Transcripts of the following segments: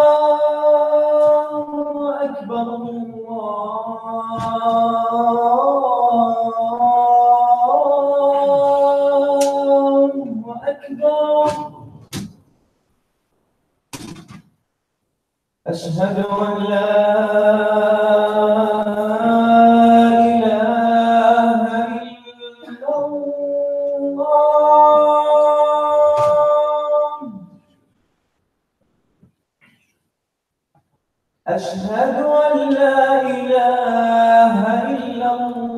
الله أكبر الله أكبر. أشهد أن لا إله إلا الله. أشهد أن لا إله إلا الله.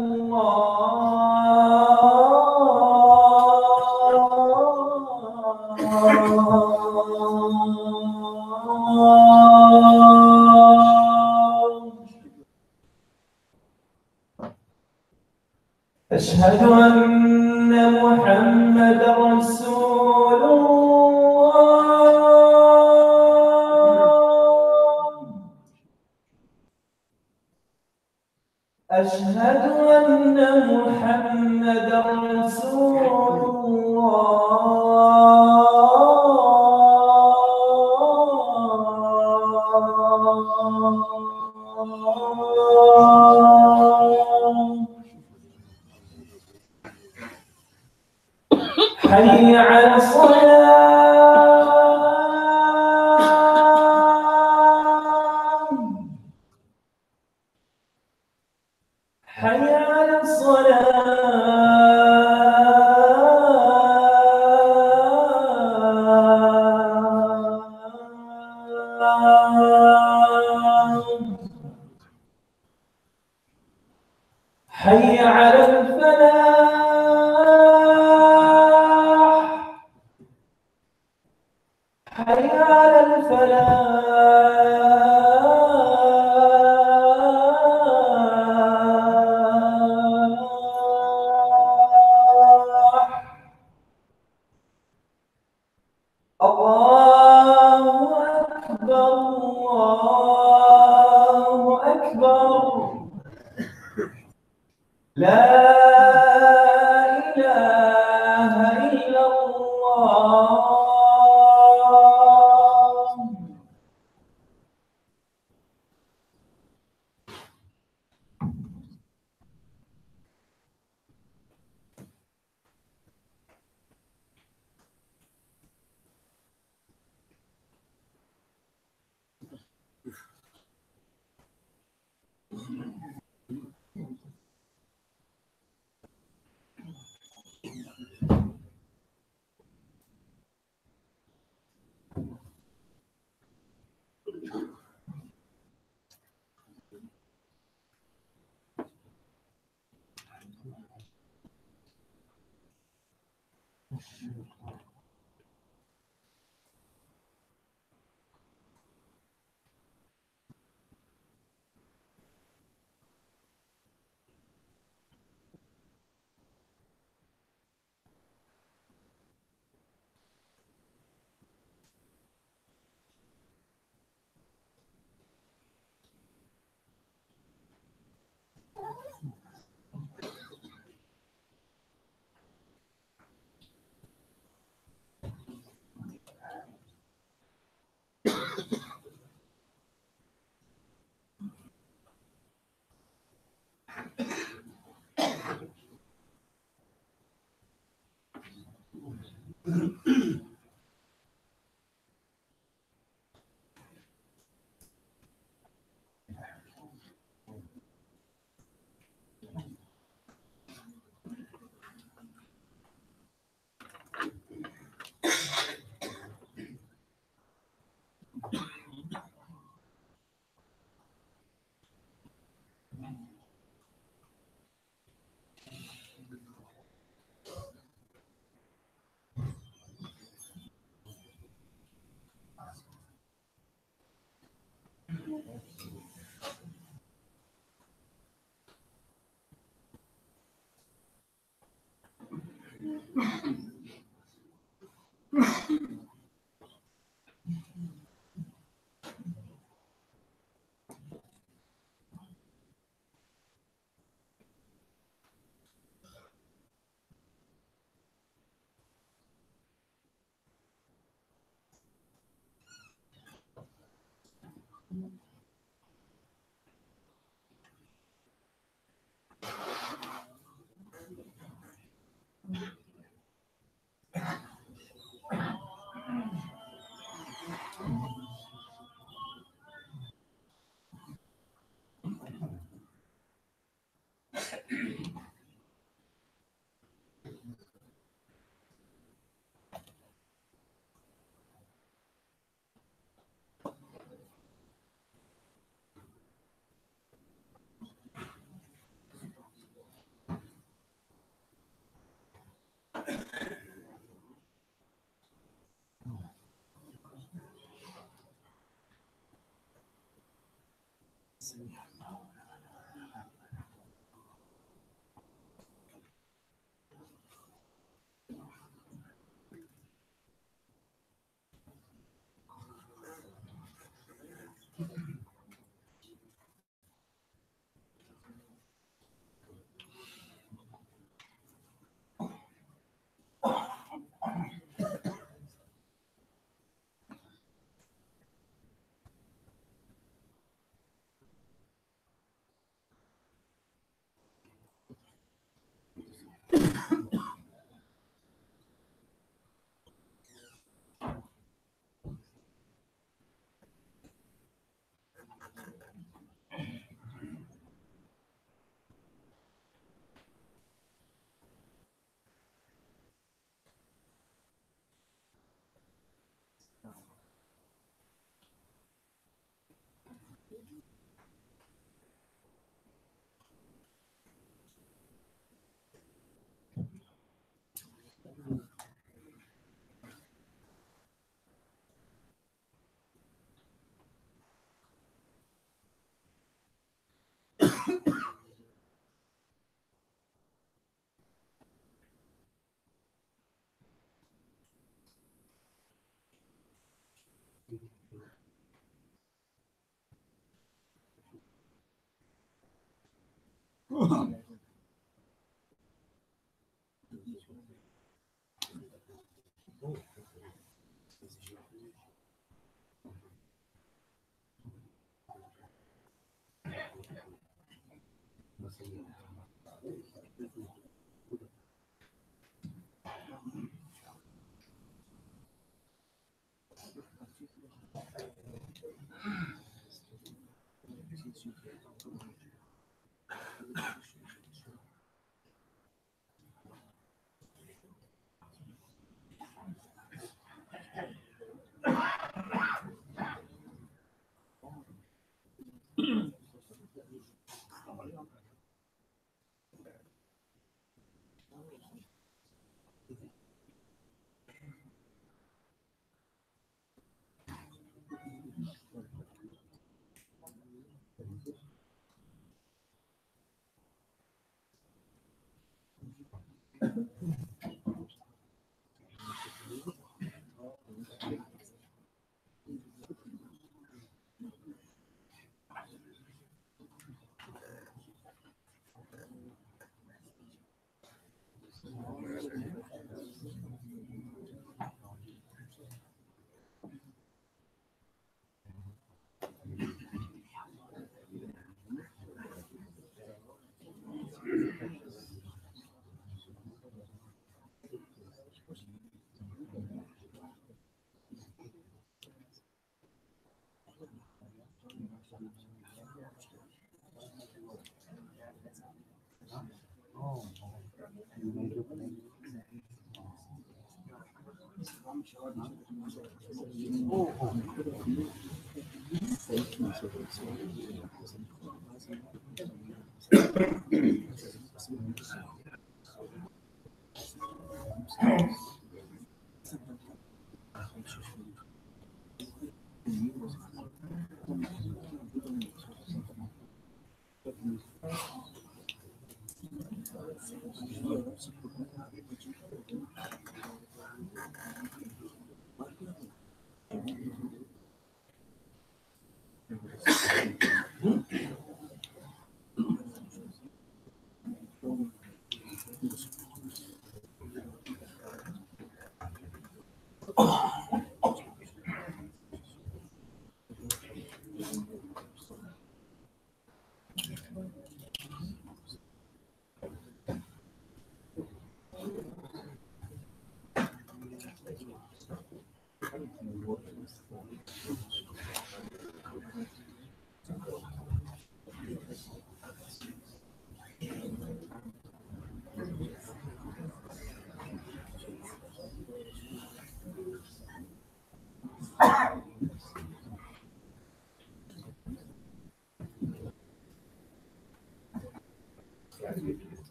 أشهد أن محمدا رسول الله. أشهد أن محمدا رسول الله. حي على الصلاة. حي على الصلاة. حي على الفلاح. حي على الفلاح. الله أكبر الله أكبر. لا إله إلا الله.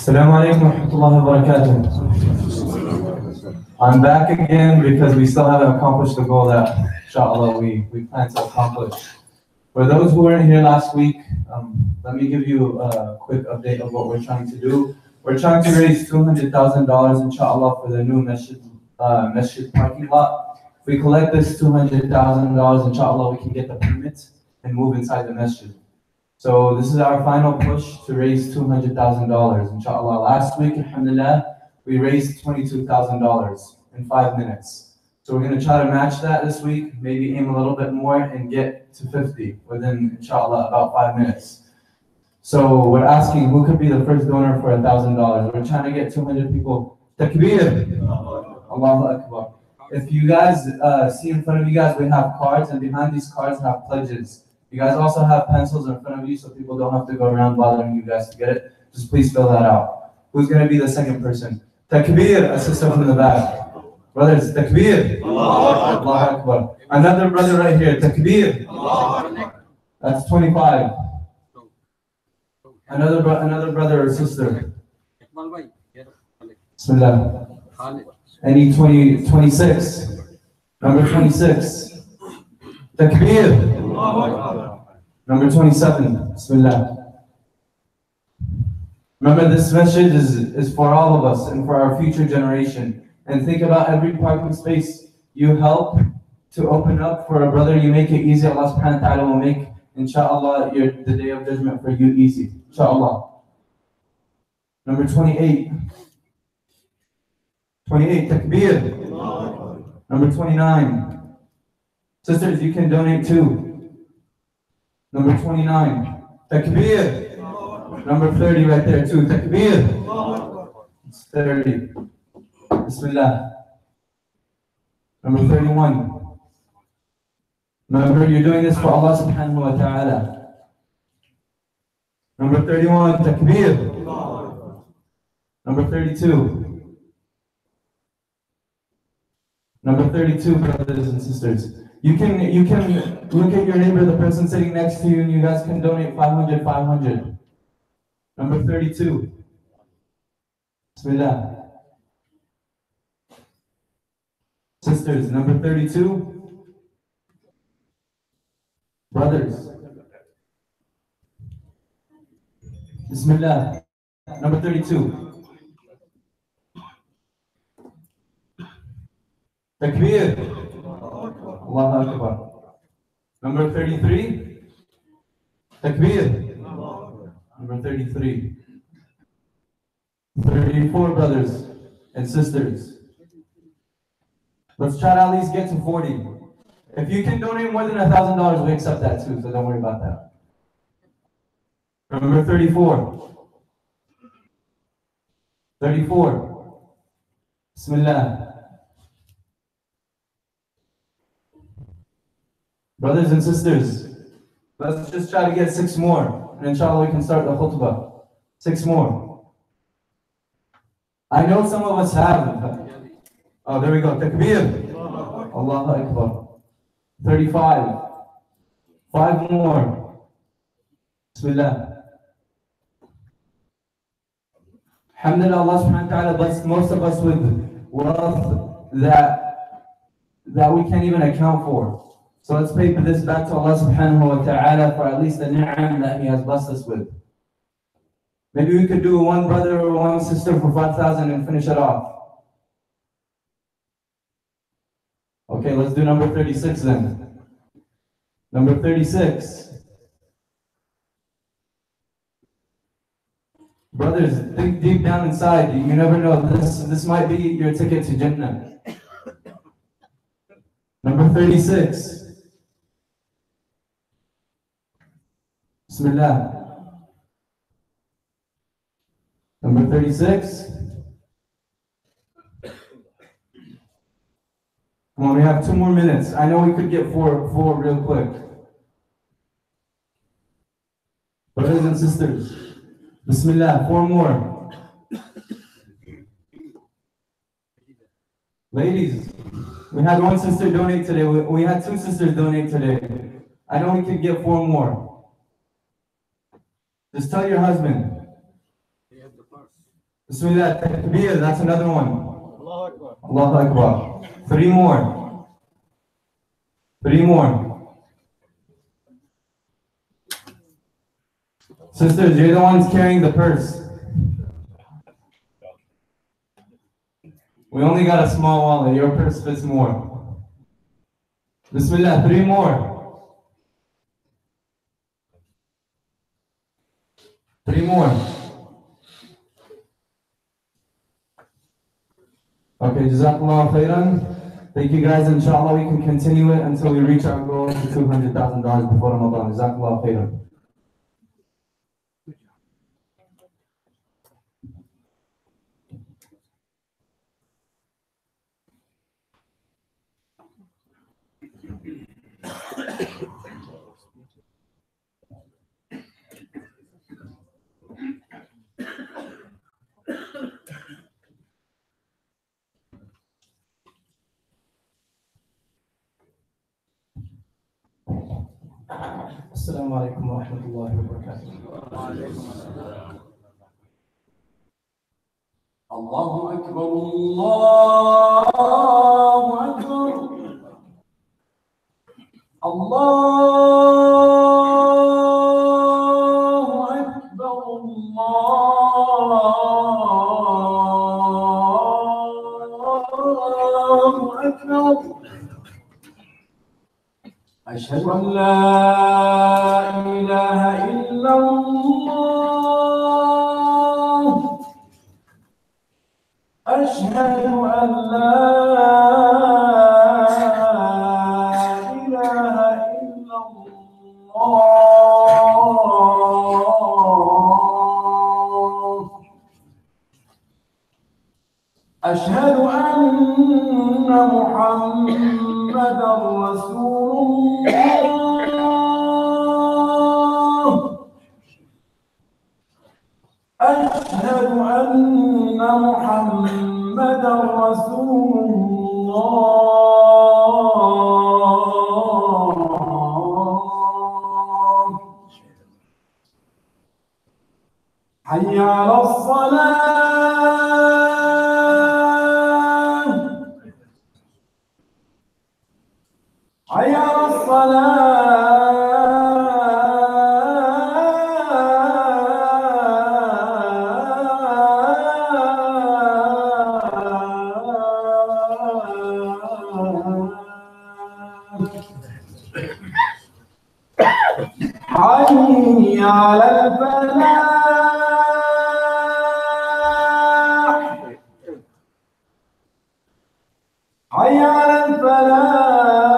Assalamu alaikum wa rahmatullahi wa barakatuh. I'm back again because we still haven't accomplished the goal that, inshallah, we plan to accomplish. For those who weren't here last week, let me give you a quick update of what we're trying to do. We're trying to raise $200,000, inshallah, for the new masjid parking lot. If we collect this $200,000, inshallah, we can get the permit and move inside the masjid. So this is our final push to raise $200,000, inshallah. Last week, alhamdulillah, we raised $22,000 in 5 minutes. So we're going to try to match that this week, maybe aim a little bit more and get to 50 within, inshallah, about 5 minutes. So we're asking who could be the first donor for $1,000. We're trying to get 200 people. Takbir! Allahu Akbar. If you guys see in front of you guys, we have cards, and behind these cards have pledges. You guys also have pencils in front of you, so people don't have to go around bothering you guys to get it. Just please fill that out. Who's going to be the second person? Takbir, a sister from the back. Brothers, takbir. Allahu Akbar. Another brother right here, takbir. That's 25. Another brother or sister. Bismillah. Any 26? Number 26. Takbir. Number 27. Bismillah. Remember, this message is for all of us and for our future generation. And think about every parking space you help to open up for a brother. You make it easy. Allah subhanahu wa ta'ala will make, inshallah, the day of judgment for you easy. Inshallah. Number 28. 28, takbir. Number 29. Sisters, you can donate too. Number 29. Takbir. Number 30 right there too. Takbir. It's 30. Bismillah. Number 31. Remember, you're doing this for Allah subhanahu wa ta'ala. Number 31. Takbir. Number 32. Number 32, brothers and sisters. You can look at your neighbor, the person sitting next to you, and you guys can donate 500, 500. Number 32. Bismillah. Sisters, number 32. Brothers. Bismillah. Number 32. Takbir. Allahu Akbar. Number 33. Takbir. Number 33. 34 brothers and sisters. Let's try to at least get to 40. If you can donate more than $1,000, we accept that too, so don't worry about that. Number 34. 34. Bismillah. Brothers and sisters, let's just try to get 6 more, and inshallah we can start the khutbah. 6 more. I know some of us have. Oh, there we go. Takbir. Allahu Akbar. 35. 5 more. Bismillah. Alhamdulillah, Allah subhanahu wa ta'ala blessed most of us with wealth that we can't even account for. So let's pay for this back to Allah subhanahu wa ta'ala for at least the ni'am that He has blessed us with. Maybe we could do one brother or one sister for 5,000 and finish it off. Okay, let's do number 36 then. Number 36. Brothers, think deep down inside. You never know. This might be your ticket to Jannah. Number 36. Bismillah. Number 36. Come on, we have 2 more minutes. I know we could get four real quick. Brothers and sisters, Bismillah, 4 more. Ladies, we had 1 sister donate today. We had 2 sisters donate today. I know we could get 4 more. Just tell your husband. Bismillah, takbir, that's another one. Allahu Akbar. Allahu Akbar. 3 more. 3 more. Sisters, you're the ones carrying the purse. We only got a small wallet. Your purse fits more. Bismillah, 3 more. 3 more. Okay, Jazakallah khairan. Thank you guys. Inshallah, we can continue it until we reach our goal of $200,000 before Ramadan. Jazakallah khairan. السلام عليكم ورحمة الله وبركاته. الله أكبر الله أكبر الله أكبر الله أكبر أشهد أن لا إله إلا الله أشهد أن لا إله إلا الله أشهد أن محمدًا رسول الله أشهد أن محمدًا رسول الله حي على الصلاة حي على حي على الفلاح حي على الفلاح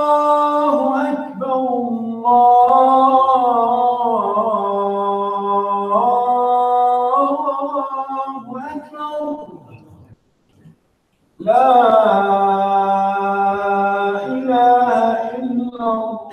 الله أكبر الله أكبر لا إله إلا الله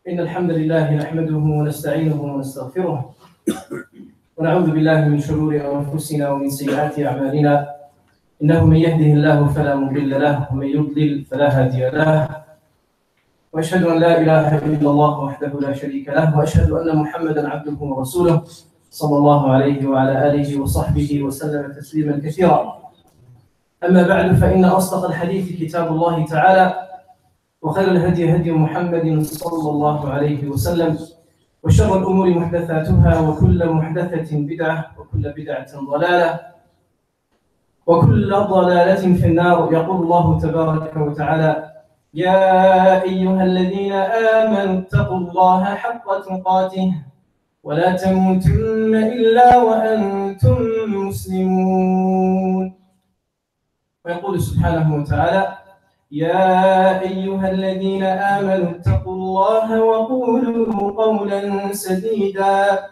إن الحمد لله نحمده ونستعينه ونستغفره ونعوذ بالله من شرور أنفسنا ومن سيئات أعمالنا إنه من يهده الله فلا مضل له ومن يضلل فلا هادي له وأشهد أن لا إله إلا الله وحده لا شريك له وأشهد أن محمدا عبده ورسوله صلى الله عليه وعلى آله وصحبه وسلم تسليما كثيرا. أما بعد فإن أصدق الحديث كتاب الله تعالى وخير الهدي هدي محمد صلى الله عليه وسلم وشر الأمور محدثاتها وكل محدثة بدعة وكل بدعة ضلالة وكل ضلالة في النار. يقول الله تبارك وتعالى: يا أيها الذين آمنوا اتقوا الله حق تقاته ولا تموتن إلا وأنتم مسلمون. ويقول سبحانه وتعالى: يا أيها الذين آمنوا اتقوا الله وقولوا قولا سديدا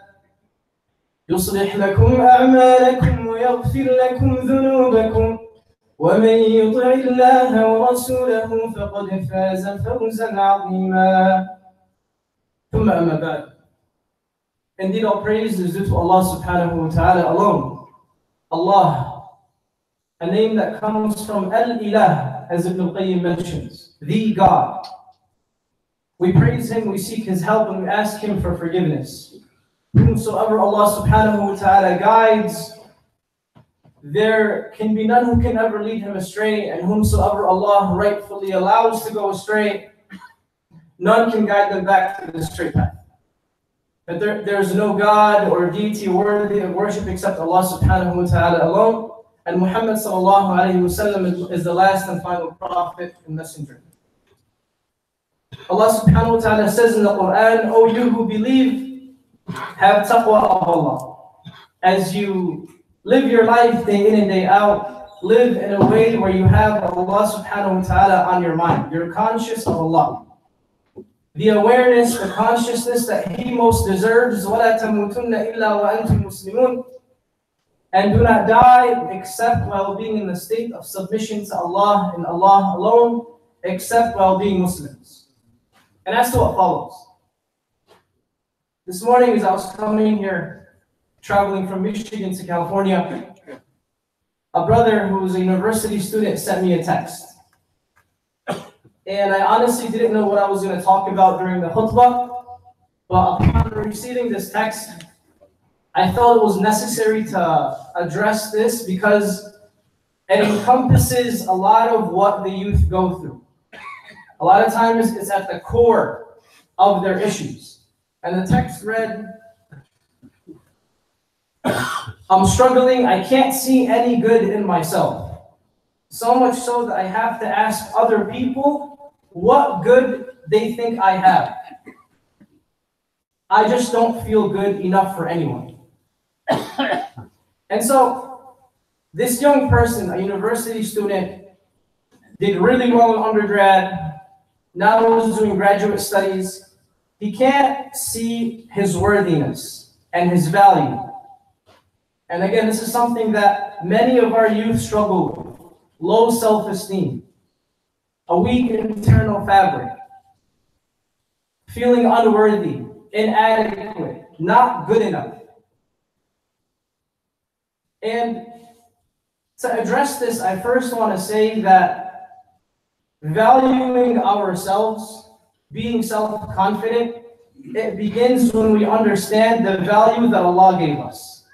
يصلح لكم أعمالكم ويغفر لكم ذنوبكم ومن يطع الله ورسوله فقد فاز فوزا عظيما. ثم أما بعد. Indeed, all praise is due to Allah subhanahu wa ta'ala alone. Allah, a name that comes from Al-Ilah, as Ibn al-Qayyim mentions, the God. We praise Him, we seek His help, and we ask Him for forgiveness. Whomsoever Allah subhanahu wa ta'ala guides, there can be none who can ever lead him astray, and whomsoever Allah rightfully allows to go astray, none can guide them back to the straight path. But there is no God or deity worthy of worship except Allah subhanahu wa ta'ala alone, and Muhammad sallallahu alayhi wa sallam is the last and final prophet and messenger. Allah subhanahu wa ta'ala says in the Quran, O you who believe, have taqwa of Allah. As you live your life day in and day out, live in a way where you have Allah subhanahu wa ta'ala on your mind. You're conscious of Allah. The awareness, the consciousness that He most deserves, وَلَا تَمُوتُنَّ إِلَّا وَأَنْتُمْ مُسْلِمُونَ, and do not die except while being in the state of submission to Allah and Allah alone, except while being Muslims. And as to what follows. This morning as I was coming here, traveling from Michigan to California, a brother who was a university student sent me a text. And I honestly didn't know what I was going to talk about during the khutbah, but upon receiving this text, I felt it was necessary to address this because it encompasses a lot of what the youth go through. A lot of times it's at the core of their issues. And the text read, I'm struggling, I can't see any good in myself. So much so that I have to ask other people what good they think I have. I just don't feel good enough for anyone. And so this young person, a university student, did really well in undergrad, now is doing graduate studies. He can't see his worthiness and his value. And again, this is something that many of our youth struggle with. Low self-esteem, a weak internal fabric, feeling unworthy, inadequate, not good enough. And to address this, I first want to say that valuing ourselves, being self-confident, it begins when we understand the value that Allah gave us.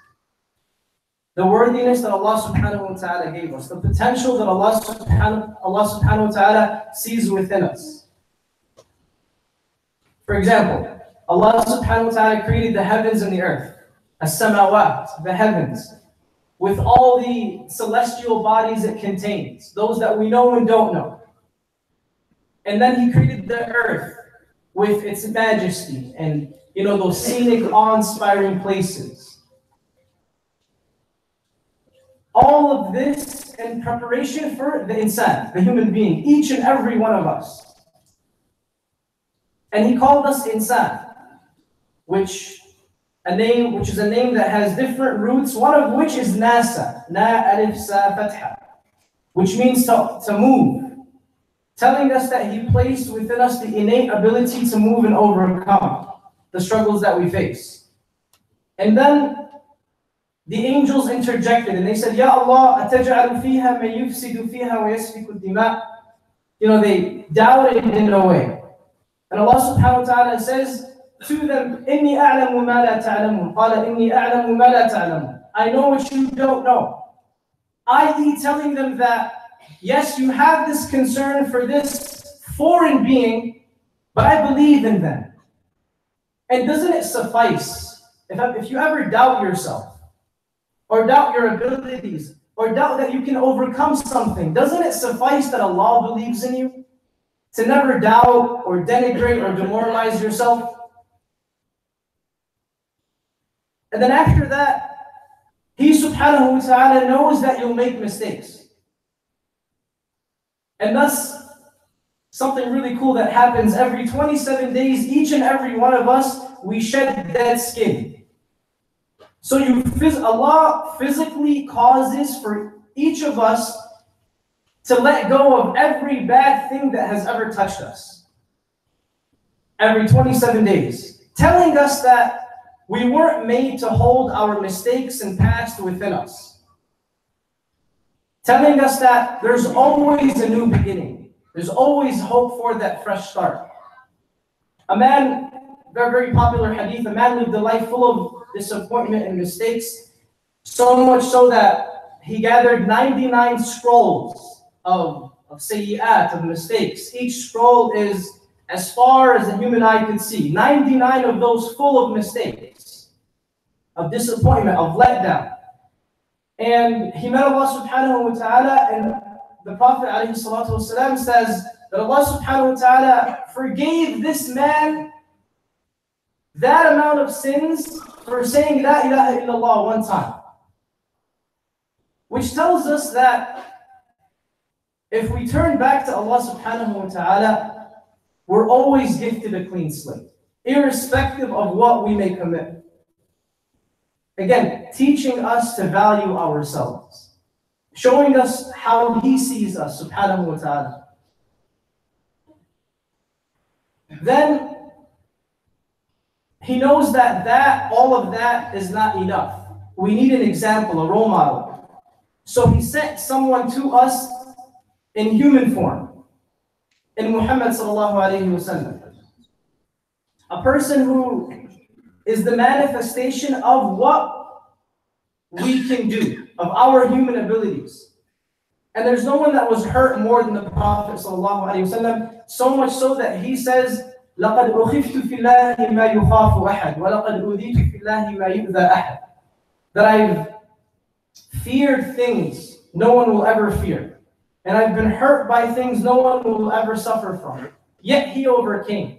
The worthiness that Allah subhanahu wa ta'ala gave us, the potential that Allah subhanahu wa ta'ala sees within us. For example, Allah subhanahu wa ta'ala created the heavens and the earth, as-samawat, the heavens, with all the celestial bodies it contains, those that we know and don't know. And then He created the earth with its majesty and, those scenic, awe-inspiring places. All of this in preparation for the insan, the human being, each and every one of us. And He called us insan, which is a name that has different roots, one of which is nasa, na alif sa fatha, which means to move, telling us that He placed within us the innate ability to move and overcome the struggles that we face. And then the angels interjected and they said, Ya Allah, أَتَجْعَلُ فِيهَا مَنْ يُفْسِدُ فِيهَا وَيَسْفِكُ الدِّمَاء. They doubted in a way. And Allah subhanahu wa ta'ala says to them, إِنِّي أَعْلَمُ مَا لَا تَعْلَمُونَ قَالَ إِنِّي أَعْلَمُ مَا لَا تَعْلَمُونَ I know what you don't know. I.e. telling them that, yes, you have this concern for this foreign being, but I believe in them. And doesn't it suffice, if you ever doubt yourself, or doubt your abilities, or doubt that you can overcome something, doesn't it suffice that Allah believes in you? To never doubt or denigrate or demoralize yourself? And then after that, He subhanahu wa ta'ala knows that you'll make mistakes. And thus, something really cool that happens every 27 days, each and every one of us, we shed dead skin. So Allah physically causes for each of us to let go of every bad thing that has ever touched us. Every 27 days. Telling us that we weren't made to hold our mistakes and past within us. Telling us that there's always a new beginning. There's always hope for that fresh start. A man, very popular hadith, a man lived a life full of disappointment and mistakes, so much so that he gathered 99 scrolls of sayyat, of mistakes. Each scroll is as far as the human eye could see. 99 of those full of mistakes, of disappointment, of letdown. And he met Allah subhanahu wa ta'ala, and the Prophet ﷺ says that Allah subhanahu wa ta'ala forgave this man that amount of sins for saying La ilaha illallah one time. Which tells us that if we turn back to Allah subhanahu wa ta'ala, we're always gifted a clean slate, irrespective of what we may commit. Again, teaching us to value ourselves, showing us how He sees us, subhanahu wa ta'ala. Then He knows that all of that is not enough. We need an example, a role model. So He sent someone to us in human form, in Muhammad sallallahu alayhi wa sallam. A person who is the manifestation of what we can do, of our human abilities. And there's no one that was hurt more than the Prophet sallallahu alayhi wa sallam, so much so that he says, لَقَدْ أُخِفْتُ فِي اللَّهِ مَا يُخَافُ أَحَدٍ وَلَقَدْ أُذِيتُ فِي اللَّهِ مَا يُؤْذَى أَحَدٍ. That I've feared things no one will ever fear. And I've been hurt by things no one will ever suffer from. Yet He overcame.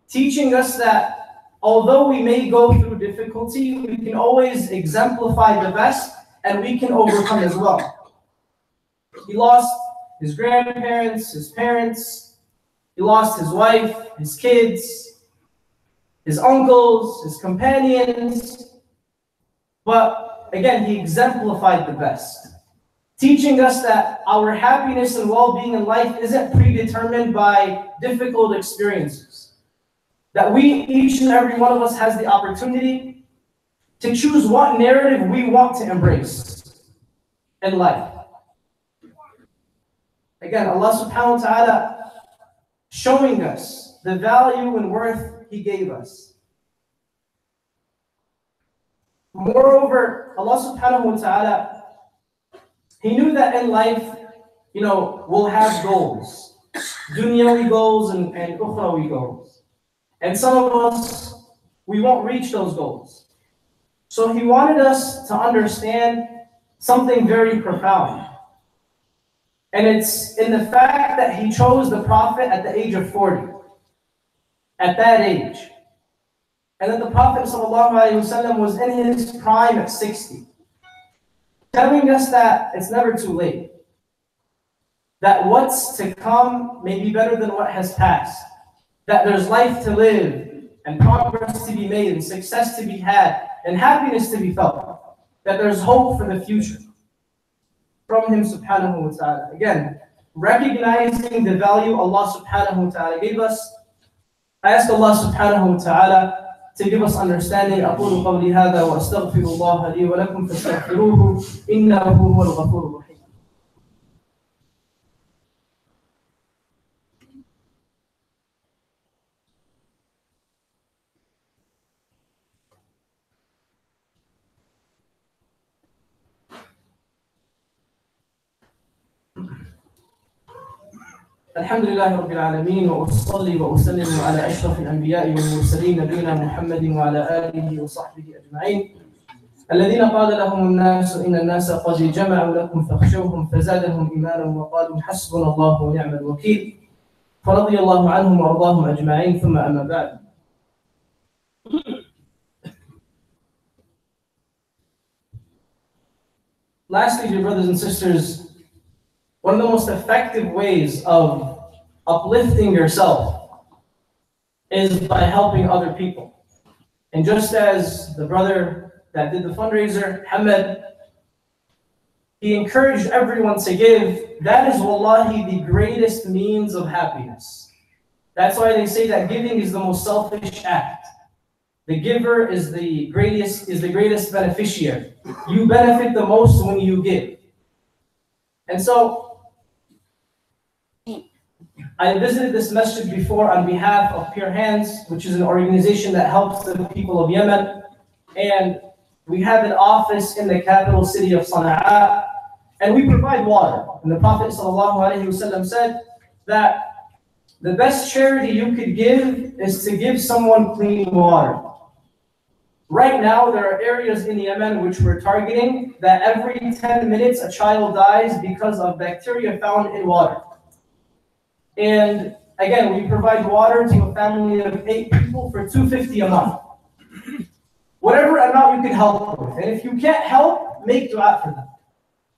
Teaching us that although we may go through difficulty, we can always exemplify the best and we can overcome as well. He lost his grandparents, his parents. He lost his wife, his kids, his uncles, his companions. But again, he exemplified the best. Teaching us that our happiness and well-being in life isn't predetermined by difficult experiences. That each and every one of us has the opportunity to choose what narrative we want to embrace in life. Again, Allah subhanahu wa ta'ala showing us the value and worth He gave us. Moreover, Allah subhanahu wa ta'ala, He knew that in life, we'll have goals. Dunyawi goals and ukhrawi goals. And some of us, we won't reach those goals. So He wanted us to understand something very profound. And it's in the fact that He chose the Prophet at the age of 40. At that age. And then the Prophet ﷺ was in his prime at 60. Telling us that it's never too late. That what's to come may be better than what has passed. That there's life to live, and progress to be made, and success to be had, and happiness to be felt. That there's hope for the future. From Him subhanahu wa ta'ala. Again, recognizing the value Allah subhanahu wa ta'ala gave us. I ask Allah subhanahu wa ta'ala to give us understanding. أقول قولي هذا وأستغفر الله لي ولكم فاستغفروه إنه هو الغفور الرحيم. الحمد لله رب العالمين وأصلي وأسلم على أشرف الأنبياء والمرسلين نبينا محمد وعلى آله وصحبه أجمعين الذين قال لهم الناس إن الناس قد جمعوا لكم فاخشوهم فزادهم إيمانا وقالوا حسبنا الله ونعم الوكيل فرضي الله عنهم وأرضاهم أجمعين ثم أما بعد. Lastly, dear brothers and sisters, one of the most effective ways of uplifting yourself is by helping other people. And just as the brother that did the fundraiser, Hamad, he encouraged everyone to give, that is wallahi the greatest means of happiness. That's why they say that giving is the most selfish act. The giver is the greatest beneficiary. You benefit the most when you give. And so, I visited this masjid before on behalf of Pure Hands, which is an organization that helps the people of Yemen. And we have an office in the capital city of Sana'a, and we provide water. And the Prophet ﷺ said that the best charity you could give is to give someone clean water. Right now, there are areas in Yemen which we're targeting that every 10 minutes a child dies because of bacteria found in water. And again, we provide water to a family of 8 people for $250 a month. Whatever amount you can help with. And if you can't help, make dua for them.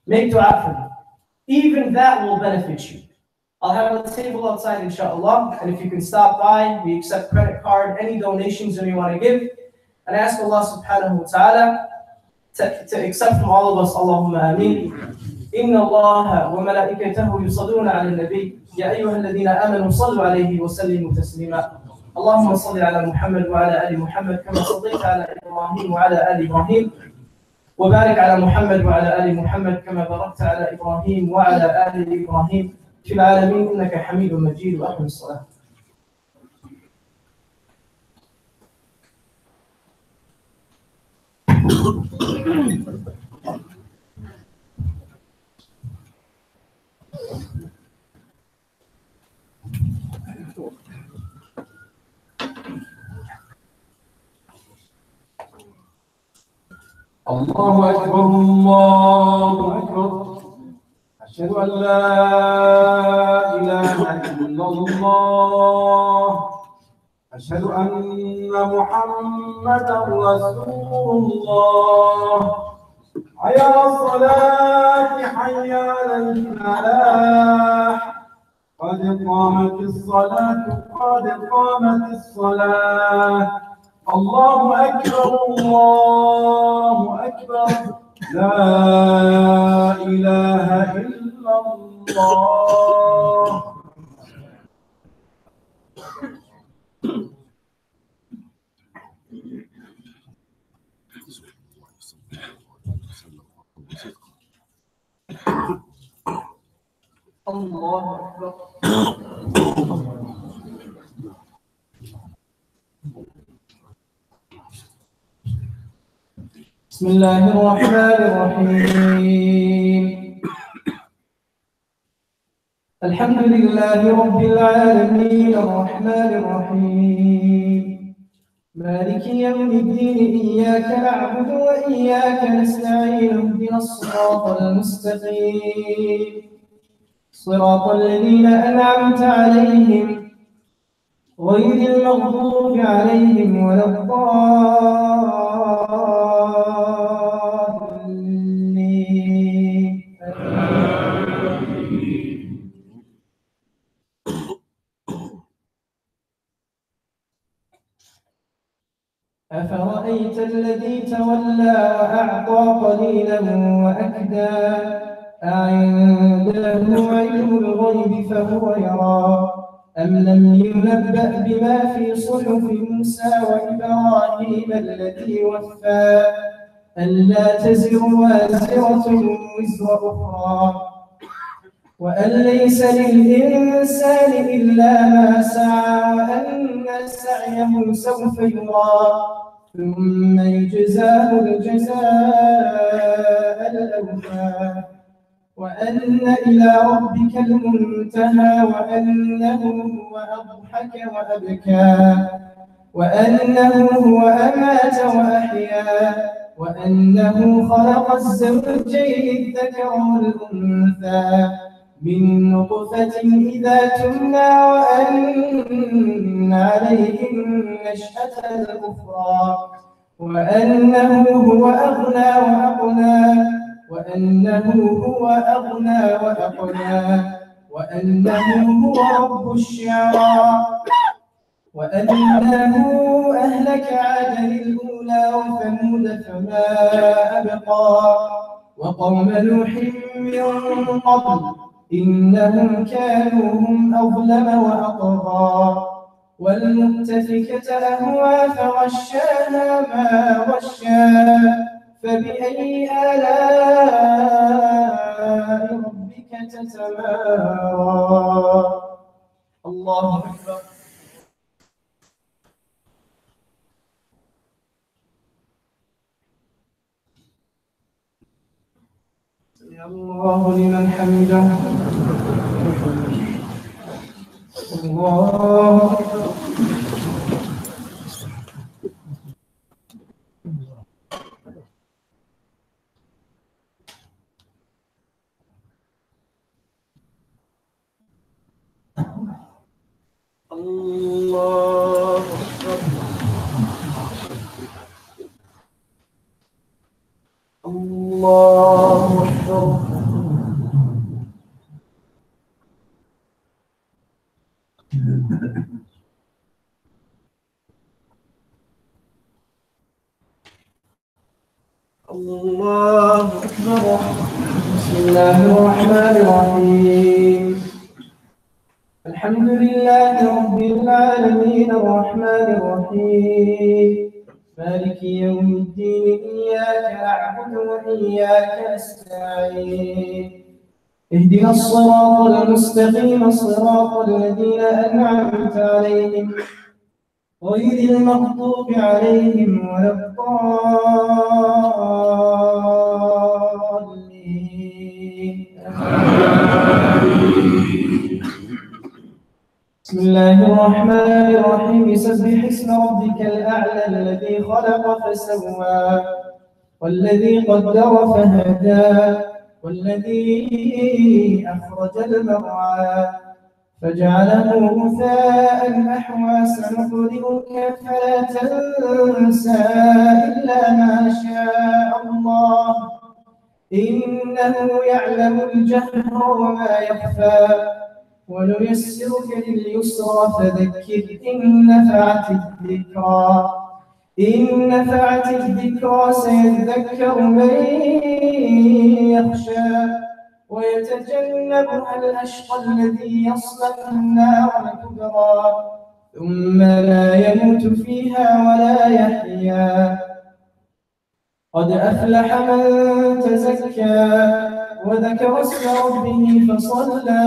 Make dua for them. Even that will benefit you. I'll have a table outside, inshallah. And if you can stop by, we accept credit card, any donations that you want to give. And I ask Allah subhanahu wa ta'ala to accept from all of us, Allahumma ameen. إن الله وملائكته يصلون على النبي يا أيها الذين آمنوا صلوا عليه وسلموا تسليما اللهم صل على محمد وعلى آل محمد كما صليت على إبراهيم وعلى آل إبراهيم وبارك على محمد وعلى آل محمد كما باركت على إبراهيم وعلى آل إبراهيم في العالمين إنك حميد مجيد وأقم الصلاة. الله أكبر الله أكبر أشهد أن لا إله إلا الله أشهد أن محمدا رسول الله حي على الصلاة حي على الفلاح قد قامت الصلاة قد قامت الصلاة الله أكبر الله أكبر لا إله إلا الله. الله أكبر. بسم الله الرحمن الرحيم الحمد لله رب العالمين الرحمن الرحيم مالك يوم الدين إياك نعبد وإياك نستعين اهدنا الصراط المستقيم صراط الذين أنعمت عليهم غير المغضوب عليهم ولا الضالين. أفرأيت الذي تولى وأعطى قليلا وأكدى أعنده علم الغيب فهو يرى أم لم ينبأ بما في صحف موسى وإبراهيم الذي وفى ألا تزر وازرة وزر أخرى وأن ليس للإنسان إلا ما سعى وأن سعيه سوف يرى ثم يجزاه الجزاء الأوفى وأن إلى ربك المنتهى وأنه هو أضحك وأبكى وأنه هو أمات وأحيا وأنه خلق الزوجين الذكر والأنثى من نطفة إذا تمنى وأن عليه النشأة الأخرى وأنه هو أغنى وأقنى وأنه هو رب الشعرى وأنه أهلك عادا الأولى وثمود فما أبقى وقوم نوح من قبل إنهم كانوا هم أظلم وأطغى والمؤتفكة أهوى فغشاها ما غشا فبأي آلاء ربك تتمارى الله أكبر. سمع الله لمن حمده. الله أكبر. الله أكبر. الله أكبر. الله أكبر. بسم الله الرحمن الرحيم. الحمد لله رب العالمين الرحمن الرحيم مالك يوم الدين إياك نعبد وإياك نستعين اهدنا الصراط المستقيم صراط الذين أنعمت عليهم غير المغضوب عليهم ولا الضالين. بسم الله الرحمن الرحيم سبح اسم ربك الأعلى الذي خلق فسوى والذي قدر فهدى والذي أخرج المرعى فجعله غثاء أحوى سنقرئك فلا تنسى إلا ما شاء الله إنه يعلم الجهر وما يخفى ونيسرك لليسرى فذكر إن نفعت الذكرى سيذكر من يخشى ويتجنبها الأشقى الذي يصلى النار الكبرى ثم لا يموت فيها ولا يحيا قد أفلح من تزكى وذكر اسم ربه فصلى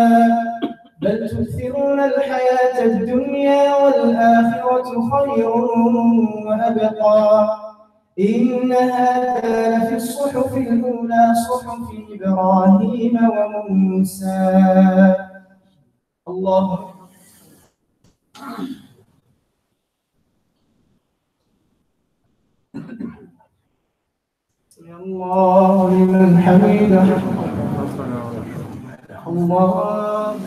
بل تؤثرون الحياة الدنيا والآخرة خير وأبقى إن هذا لفي الصحف الأولى صحف إبراهيم وموسى. الله أكبر. سمع الله لمن حمده. الله أكبر.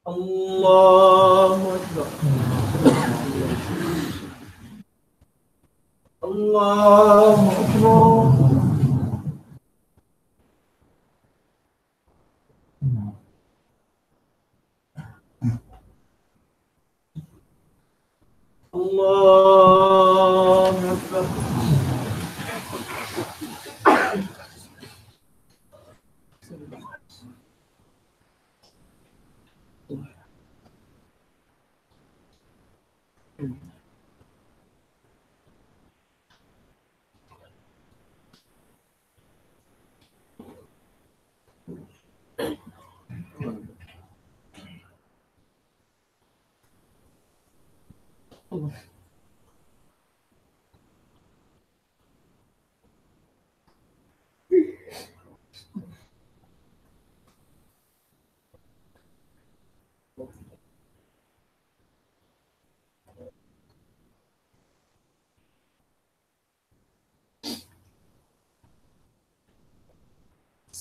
الله أكبر. الله أكبر. الله أكبر.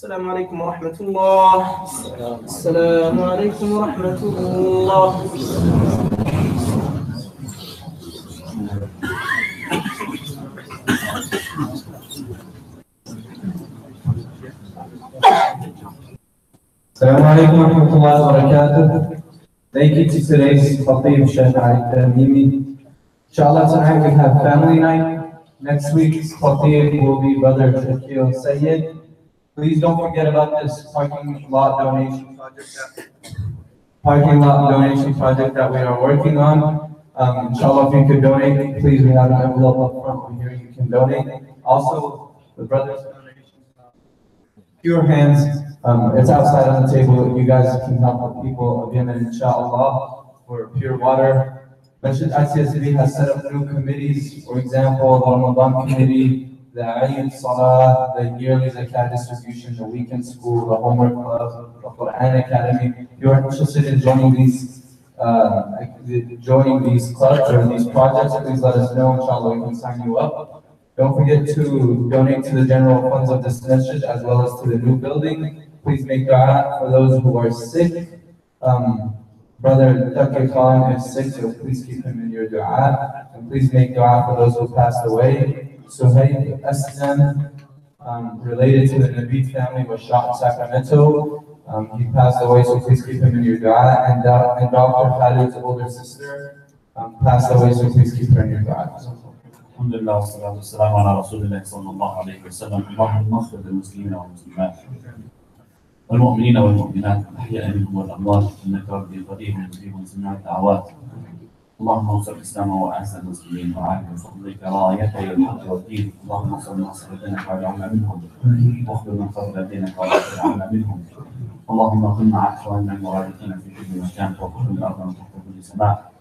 السلام عليكم ورحمة الله. السلام عليكم ورحمة الله. Assalamu alaikum wa rahmatullahi wa barakatuh. Thank you to today's Khatib, Sheikh Ali Tamimy. Inshallah, tonight we have family night. Next week's Khatib will be Brother Shakil Sayyid. Please don't forget about this parking lot donation project that we are working on. Inshallah, if you could donate, please, we have an envelope up front over here you can donate. Also, the brothers pure hands. It's outside on the table. You guys can help the people of Yemen, inshallah, for pure water. Masjid ICSB has set up new committees, for example, the Ramadan committee, the Eid Salah, the yearly zakat distribution, the weekend school, the homework club, the Quran Academy. If you are interested in joining these clubs or these projects, please let us know. Inshallah, we can sign you up. Don't forget to donate to the general funds of this masjid as well as to the new building. Please make dua for those who are sick. Brother Taki Khan is sick, so please keep him in your dua. And please make dua for those who passed away. Suhaib Aslan, related to the Nabi family, was shot in Sacramento. He passed away, so please keep him in your dua. And Dr. Khalid's older sister passed away, so please keep her in your dua. الحمد لله والصلاة والسلام على رسول الله صلى الله عليه وسلم. اللهم اغفر للمسلمين والمسلمات والمؤمنين والمؤمنات الأحياء منهم والأموات إنك ربي قريب مجيب سميع الدعوات. اللهم انصر الإسلام وأعز المسلمين وعافِ بفضلك رايتي الحق والدين. اللهم انصر من نصر دينك واجعلنا منهم واخذل من خذل دينك واجعلنا منهم. اللهم كن مع إخواننا المرابطين في كل مكان فوق كل أرض وتحت كل سماء.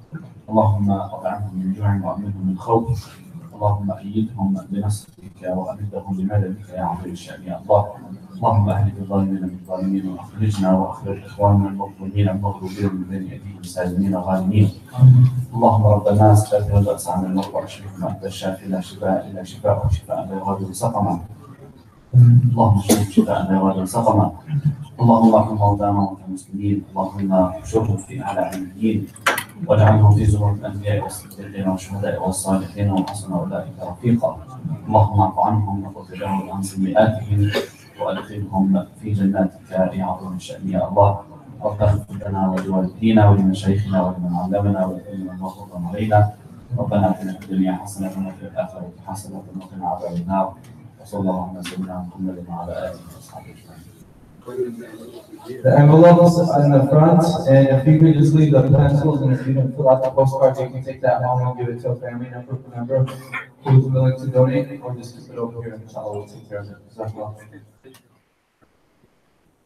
اللهم اطعمهم من جوع وامنهم من خوف. اللهم ايدهم بنصرك وامدهم بمددك يا عظيم الشان يا الله. اللهم اهلك الظالمين بالظالمين واخرجنا واخرج اخواننا المظلومين المغلوبين من بين ايديهم سالمين غانمين. اللهم رب الناس لا تهد باس عن المرضى واشفهم انت الشافي لا شفاء الا شفاء شفاء لا يغادر سقما. اللهم اشفهم شفاء لا يغادر سقما. اللهم ارحم موتانا وموتى المسلمين. اللهم احشرهم في اعلى عليين واجعلهم في زمرة الأنبياء والصديقين والشهداء والصالحين وحسن أولئك رفيقا. اللهم اعف عنهم وتجاوز عن سيئاتهم وأدخلهم في جناتك يا عظيم الشأن يا الله. ربنا اغفر لنا ولوالدينا ولمشايخنا ولمن علمنا ولكل من وفق علينا. ربنا آتنا في الدنيا حسنة وفي الآخرة حسنة وقنا عذاب النار. وصلى الله على سيدنا محمد وعلى آله وصحبه أجمعين. The envelopes in the front, and if you could just leave the pencils and if you can fill out the postcard, you can take that home and give it to a family member who's willing to donate, or just keep it over here and inshallah we'll take care of it.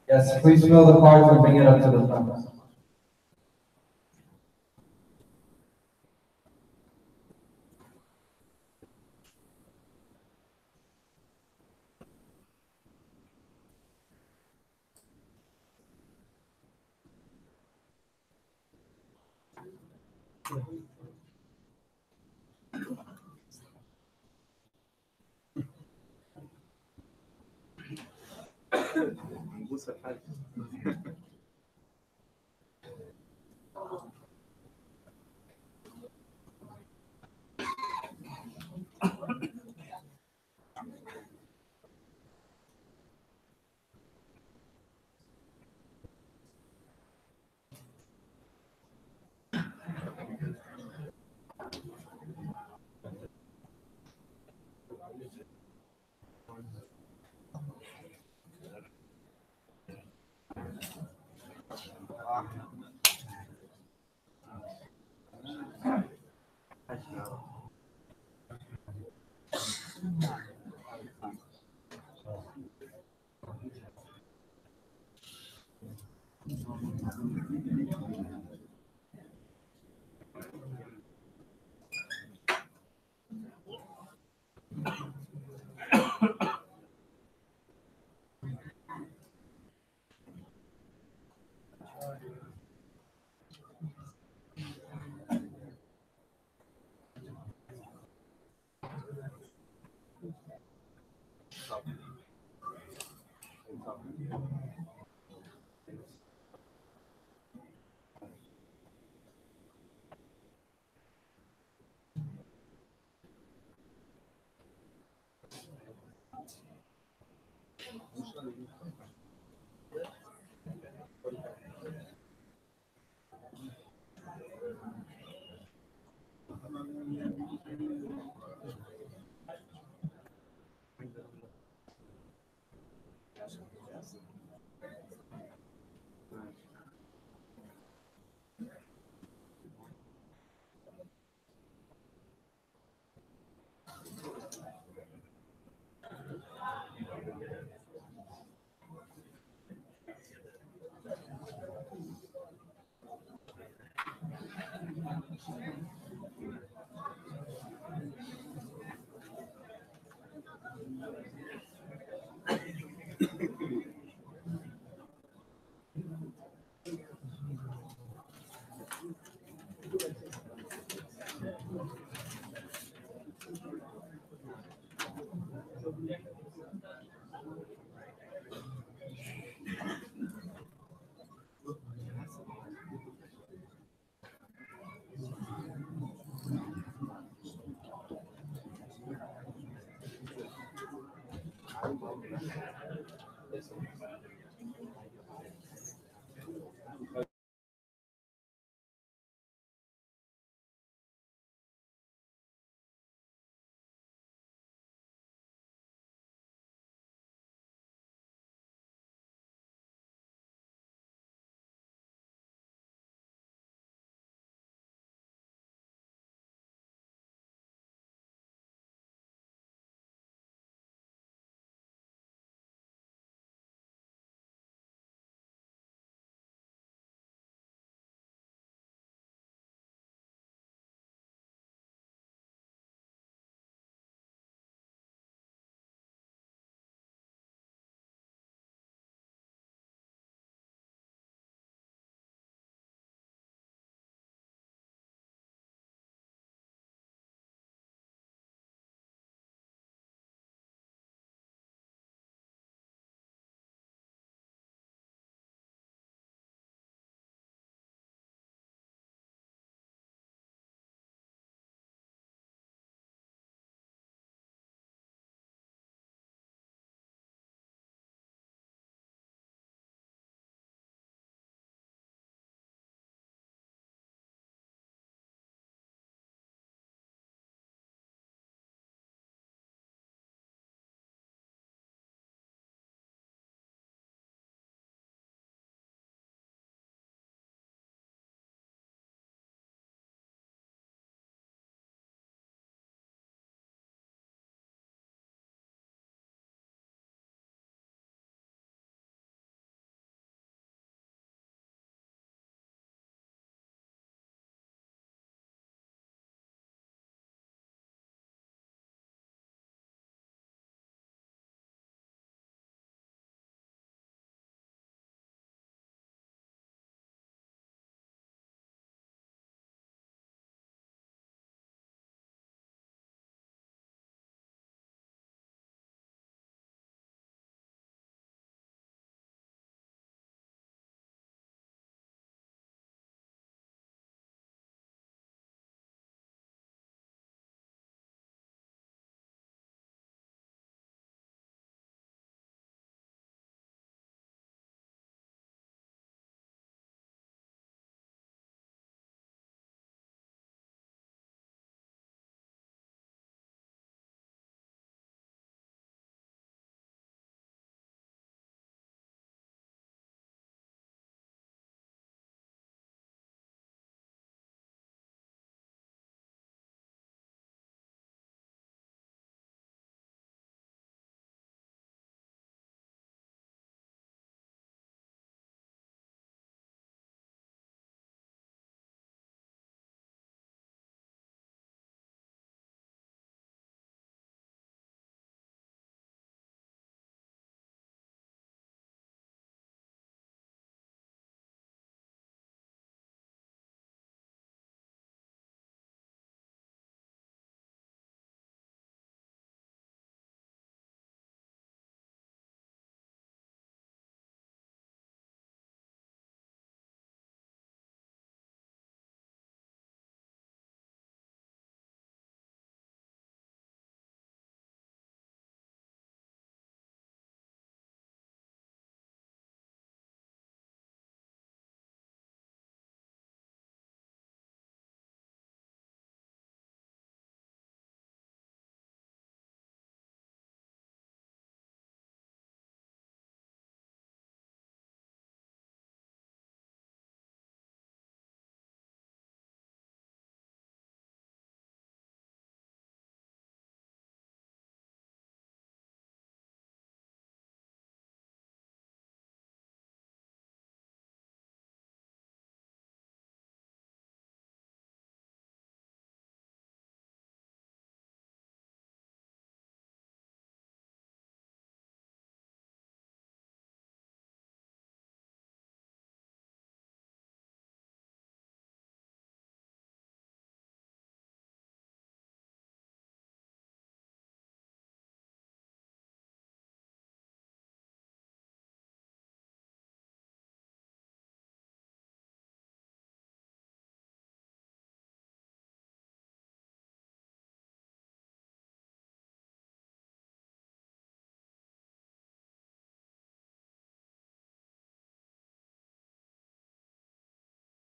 Yes, please fill the cards and bring it up to the front.